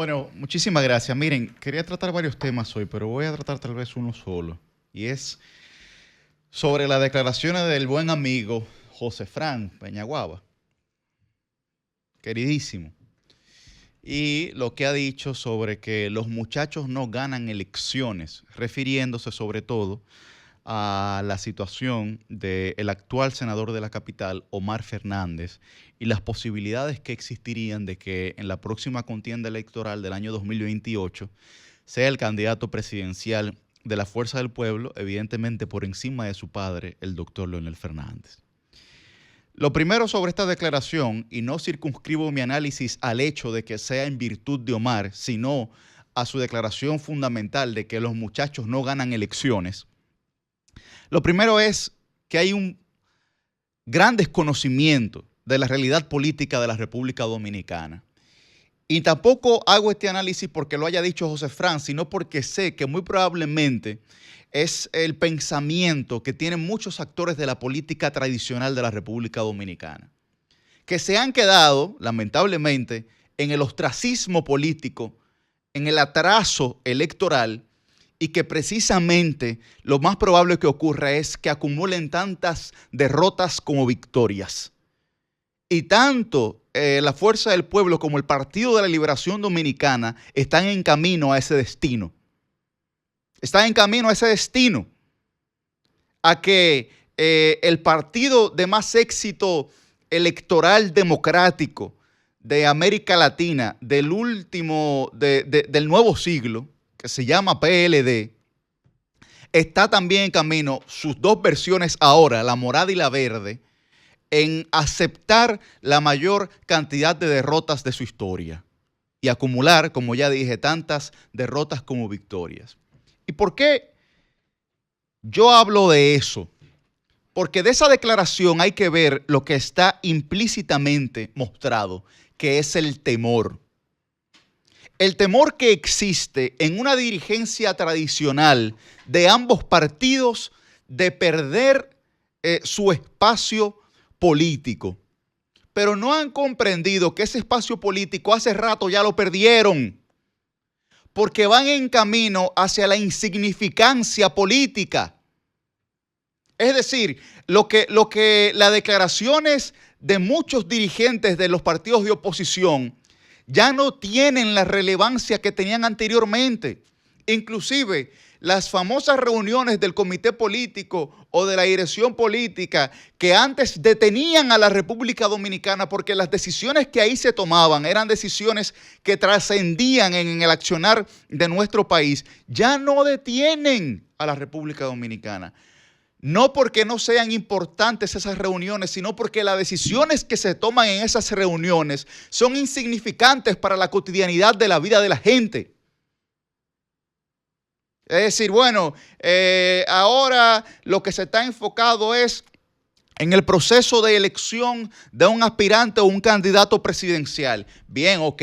Bueno, muchísimas gracias. Miren, quería tratar varios temas hoy, pero voy a tratar tal vez uno solo. Y es sobre las declaraciones del buen amigo José Fran Peñaguaba, queridísimo. Y lo que ha dicho sobre que los muchachos no ganan elecciones, refiriéndose sobre todo a la situación del actual senador de la capital, Omar Fernández, y las posibilidades que existirían de que en la próxima contienda electoral del año 2028 sea el candidato presidencial de la Fuerza del Pueblo, evidentemente por encima de su padre, el doctor Leonel Fernández. Lo primero sobre esta declaración, y no circunscribo mi análisis al hecho de que sea en virtud de Omar, sino a su declaración fundamental de que los muchachos no ganan elecciones. Lo primero es que hay un gran desconocimiento de la realidad política de la República Dominicana. Y tampoco hago este análisis porque lo haya dicho José Fran, sino porque sé que muy probablemente es el pensamiento que tienen muchos actores de la política tradicional de la República Dominicana, que se han quedado, lamentablemente, en el ostracismo político, en el atraso electoral, y que precisamente lo más probable que ocurra es que acumulen tantas derrotas como victorias. Y tanto la Fuerza del Pueblo como el Partido de la Liberación Dominicana están en camino a ese destino. Están en camino a ese destino, a que el partido de más éxito electoral democrático de América Latina, del nuevo siglo, que se llama PLD, está también en camino, sus dos versiones ahora, la morada y la verde, en aceptar la mayor cantidad de derrotas de su historia y acumular, como ya dije, tantas derrotas como victorias. ¿Y por qué yo hablo de eso? Porque de esa declaración hay que ver lo que está implícitamente mostrado, que es el temor. El temor que existe en una dirigencia tradicional de ambos partidos de perder su espacio político. Pero no han comprendido que ese espacio político hace rato ya lo perdieron, porque van en camino hacia la insignificancia política. Es decir, lo que las declaraciones de muchos dirigentes de los partidos de oposición ya no tienen la relevancia que tenían anteriormente. Inclusive, las famosas reuniones del comité político o de la dirección política que antes detenían a la República Dominicana porque las decisiones que ahí se tomaban eran decisiones que trascendían en el accionar de nuestro país, ya no detienen a la República Dominicana. No porque no sean importantes esas reuniones, sino porque las decisiones que se toman en esas reuniones son insignificantes para la cotidianidad de la vida de la gente. Es decir, bueno, ahora lo que se está enfocado es en el proceso de elección de un aspirante o un candidato presidencial. Bien, ok,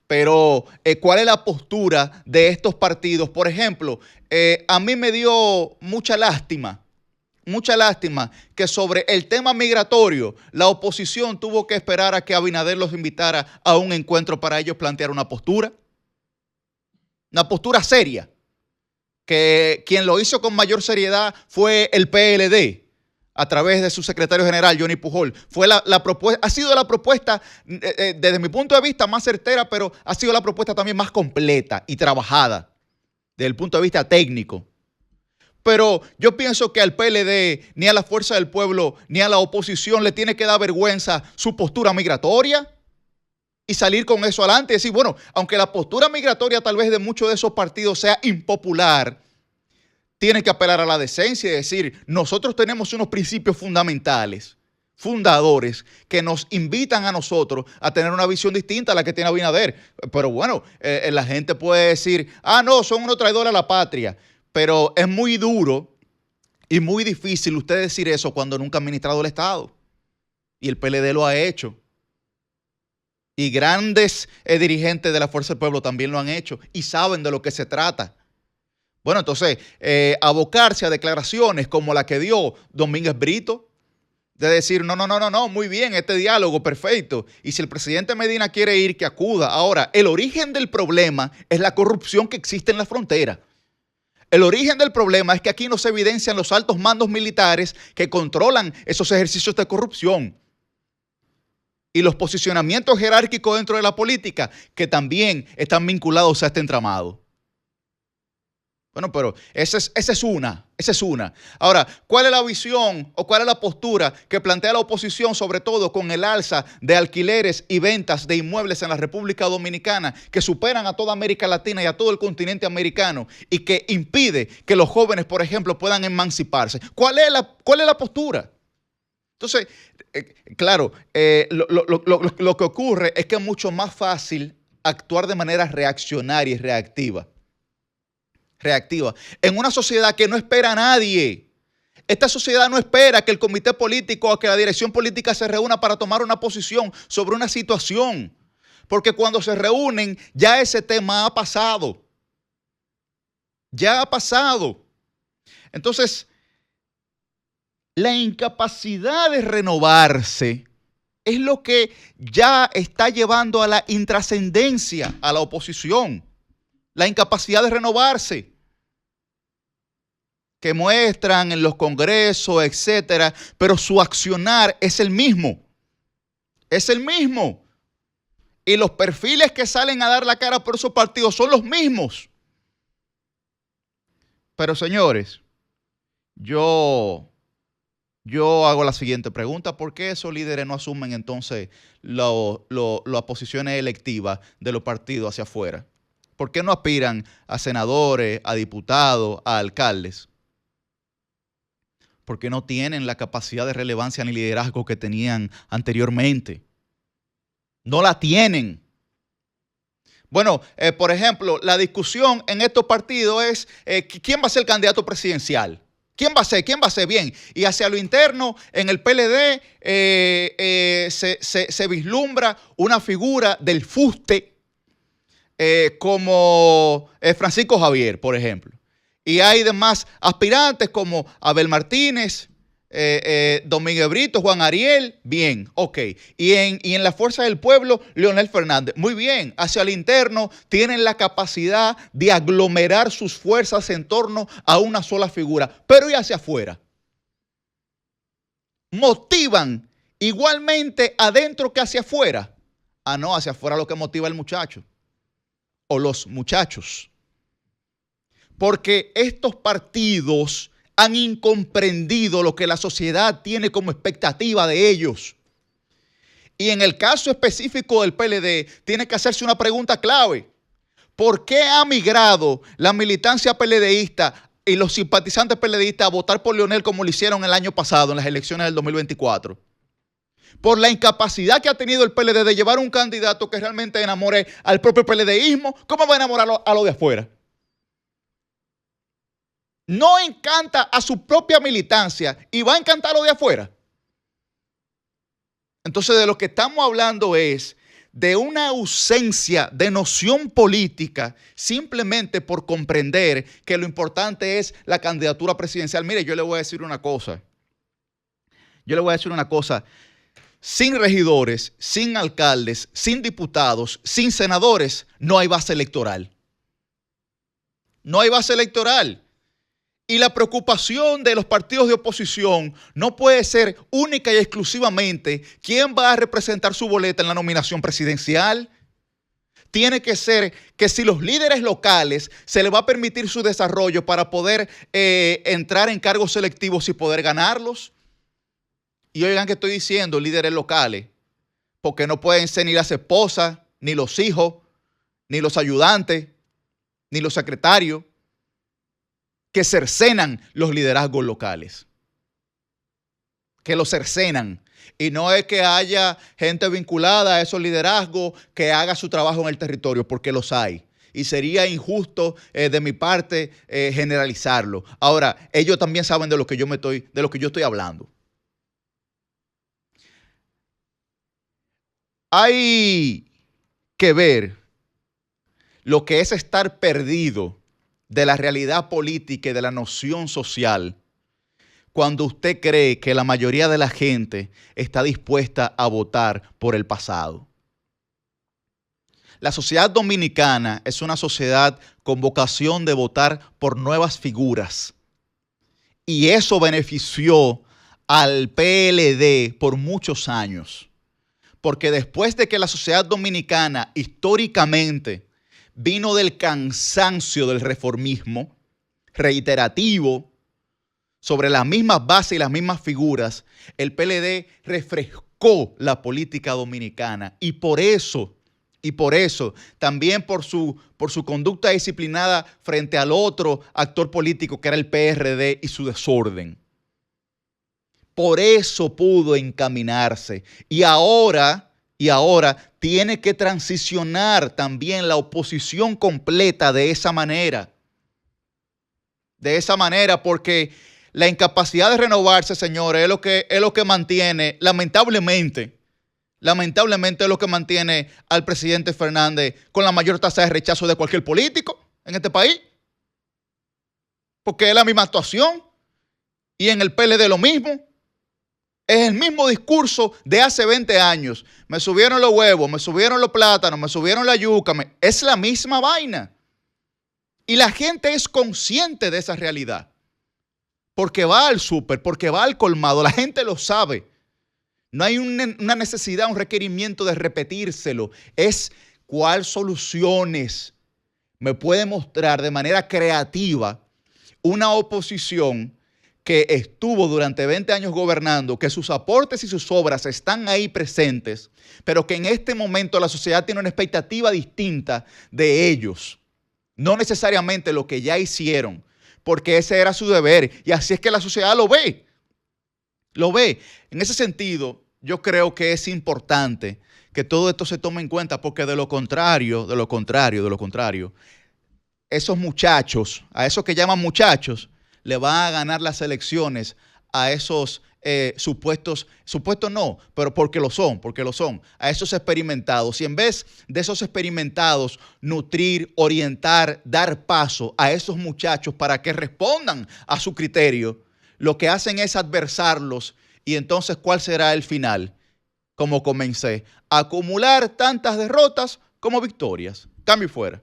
pero ¿cuál es la postura de estos partidos? Por ejemplo, a mí me dio mucha lástima que sobre el tema migratorio la oposición tuvo que esperar a que Abinader los invitara a un encuentro para ellos plantear una postura seria, que quien lo hizo con mayor seriedad fue el PLD a través de su secretario general, Johnny Pujol. Ha sido la propuesta, desde mi punto de vista, más certera, pero ha sido la propuesta también más completa y trabajada desde el punto de vista técnico. Pero yo pienso que al PLD, ni a la Fuerza del Pueblo, ni a la oposición le tiene que dar vergüenza su postura migratoria y salir con eso adelante y decir, bueno, aunque la postura migratoria tal vez de muchos de esos partidos sea impopular, tiene que apelar a la decencia y decir, nosotros tenemos unos principios fundamentales, fundadores, que nos invitan a nosotros a tener una visión distinta a la que tiene Abinader. Pero bueno, la gente puede decir, no, son unos traidores a la patria. Pero es muy duro y muy difícil usted decir eso cuando nunca ha administrado el Estado. Y el PLD lo ha hecho. Y grandes dirigentes de la Fuerza del Pueblo también lo han hecho y saben de lo que se trata. Bueno, entonces, abocarse a declaraciones como la que dio Domínguez Brito, De decir, no, no, no, no, no, muy bien, este diálogo, perfecto. Y si el presidente Medina quiere ir, que acuda. Ahora, el origen del problema es la corrupción que existe en la frontera. El origen del problema es que aquí no se evidencian los altos mandos militares que controlan esos ejercicios de corrupción. Y los posicionamientos jerárquicos dentro de la política que también están vinculados a este entramado. Bueno, pero esa es una. Ahora, ¿cuál es la visión o cuál es la postura que plantea la oposición, sobre todo con el alza de alquileres y ventas de inmuebles en la República Dominicana, que superan a toda América Latina y a todo el continente americano y que impide que los jóvenes, por ejemplo, puedan emanciparse? ¿Cuál es la postura? Entonces, claro, lo que ocurre es que es mucho más fácil actuar de manera reaccionaria y reactiva en una sociedad que no espera a nadie. Esta sociedad no espera que el comité político o que la dirección política se reúna para tomar una posición sobre una situación, porque cuando se reúnen ya ese tema ha pasado. Ya ha pasado. Entonces, la incapacidad de renovarse es lo que ya está llevando a la intrascendencia a la oposición. La incapacidad de renovarse que muestran en los congresos, etcétera, pero su accionar es el mismo. Es el mismo. Y los perfiles que salen a dar la cara por esos partidos son los mismos. Pero señores, yo hago la siguiente pregunta. ¿Por qué esos líderes no asumen entonces las posiciones electivas de los partidos hacia afuera? ¿Por qué no aspiran a senadores, a diputados, a alcaldes? Porque no tienen la capacidad de relevancia ni liderazgo que tenían anteriormente. No la tienen. Bueno, por ejemplo, la discusión en estos partidos es ¿quién va a ser el candidato presidencial? ¿Quién va a ser? ¿Quién va a ser? Bien. Y hacia lo interno, en el PLD se vislumbra una figura del fuste como Francisco Javier, por ejemplo. Y hay demás aspirantes como Abel Martínez, Domínguez Brito, Juan Ariel, bien, ok. Y en la Fuerza del Pueblo, Leonel Fernández, muy bien. Hacia el interno tienen la capacidad de aglomerar sus fuerzas en torno a una sola figura. Pero ¿y hacia afuera? ¿Motivan igualmente adentro que hacia afuera? Ah, no, hacia afuera lo que motiva el muchacho o los muchachos. Porque estos partidos han incomprendido lo que la sociedad tiene como expectativa de ellos. Y en el caso específico del PLD, tiene que hacerse una pregunta clave. ¿Por qué ha migrado la militancia PLDista y los simpatizantes PLDistas a votar por Leonel como lo hicieron el año pasado en las elecciones del 2024? Por la incapacidad que ha tenido el PLD de llevar un candidato que realmente enamore al propio PLDismo. ¿Cómo va a enamorar a lo de afuera? No encanta a su propia militancia y va a encantar a lo de afuera. Entonces, de lo que estamos hablando es de una ausencia de noción política simplemente por comprender que lo importante es la candidatura presidencial. Mire, yo le voy a decir una cosa. Sin regidores, sin alcaldes, sin diputados, sin senadores, no hay base electoral. No hay base electoral. Y la preocupación de los partidos de oposición no puede ser única y exclusivamente quién va a representar su boleta en la nominación presidencial. Tiene que ser que si los líderes locales se les va a permitir su desarrollo para poder entrar en cargos selectivos y poder ganarlos. Y oigan que estoy diciendo líderes locales, porque no pueden ser ni las esposas, ni los hijos, ni los ayudantes, ni los secretarios, que cercenan los liderazgos locales. Que los cercenan. Y no es que haya gente vinculada a esos liderazgos que haga su trabajo en el territorio, porque los hay. Y sería injusto de mi parte generalizarlo. Ahora, ellos también saben de lo que yo estoy hablando. Hay que ver lo que es estar perdido de la realidad política y de la noción social cuando usted cree que la mayoría de la gente está dispuesta a votar por el pasado. La sociedad dominicana es una sociedad con vocación de votar por nuevas figuras. Y eso benefició al PLD por muchos años. Porque después de que la sociedad dominicana históricamente vino del cansancio del reformismo reiterativo sobre las mismas bases y las mismas figuras, el PLD refrescó la política dominicana y por eso, también por su conducta disciplinada frente al otro actor político que era el PRD y su desorden. Por eso pudo encaminarse. Y ahora tiene que transicionar también la oposición completa de esa manera. De esa manera, porque la incapacidad de renovarse, señores, es lo que mantiene, lamentablemente es lo que mantiene al presidente Fernández con la mayor tasa de rechazo de cualquier político en este país. Porque es la misma actuación. Y en el PLD lo mismo. Es el mismo discurso de hace 20 años. Me subieron los huevos, me subieron los plátanos, me subieron la yuca. Es la misma vaina. Y la gente es consciente de esa realidad. Porque va al súper, porque va al colmado. La gente lo sabe. No hay una necesidad, un requerimiento de repetírselo. Es cuáles soluciones me puede mostrar de manera creativa una oposición que estuvo durante 20 años gobernando, que sus aportes y sus obras están ahí presentes, pero que en este momento la sociedad tiene una expectativa distinta de ellos. No necesariamente lo que ya hicieron, porque ese era su deber. Y así es que la sociedad lo ve. Lo ve. En ese sentido, yo creo que es importante que todo esto se tome en cuenta, porque de lo contrario, esos muchachos, a esos que llaman muchachos, le van a ganar las elecciones a esos supuestos no, pero porque lo son, a esos experimentados. Y en vez de esos experimentados, nutrir, orientar, dar paso a esos muchachos para que respondan a su criterio, lo que hacen es adversarlos. Y entonces, ¿cuál será el final? Como comencé, acumular tantas derrotas como victorias. Cambio y fuera.